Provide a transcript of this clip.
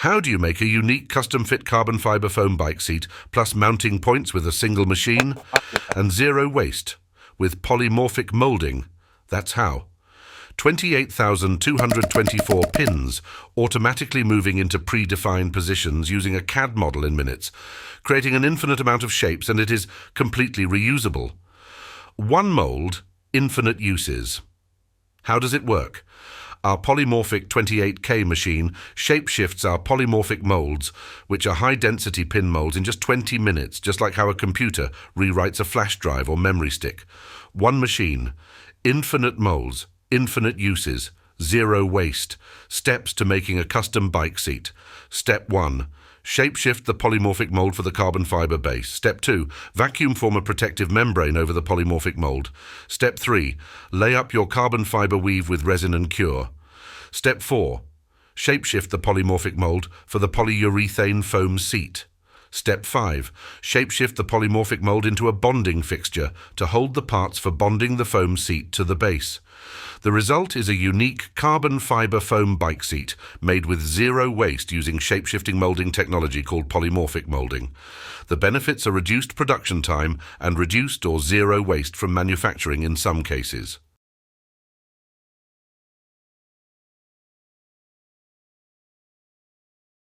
How do you make a unique custom-fit carbon fibre foam bike seat plus mounting points with a single machine and zero waste with polymorphic moulding? That's how. 28,224 pins automatically moving into predefined positions using a CAD model in minutes, creating an infinite amount of shapes, and it is completely reusable. One mould, infinite uses. How does it work? Our polymorphic 28K machine shapeshifts our polymorphic moulds, which are high-density pin moulds, in just 20 minutes, just like how a computer rewrites a flash drive or memory stick. One machine, infinite moulds, infinite uses, zero waste. Steps to making a custom bike seat. Step 1. Shapeshift the polymorphic mould for the carbon fibre base. Step 2. Vacuum form a protective membrane over the polymorphic mould. Step 3. Lay up your carbon fibre weave with resin and cure. Step 4. Shapeshift the polymorphic mould for the polyurethane foam seat. Step 5. Shapeshift the polymorphic mould into a bonding fixture to hold the parts for bonding the foam seat to the base. The result is a unique carbon fibre foam bike seat made with zero waste using shape-shifting moulding technology called polymorphic moulding. The benefits are reduced production time and reduced or zero waste from manufacturing in some cases.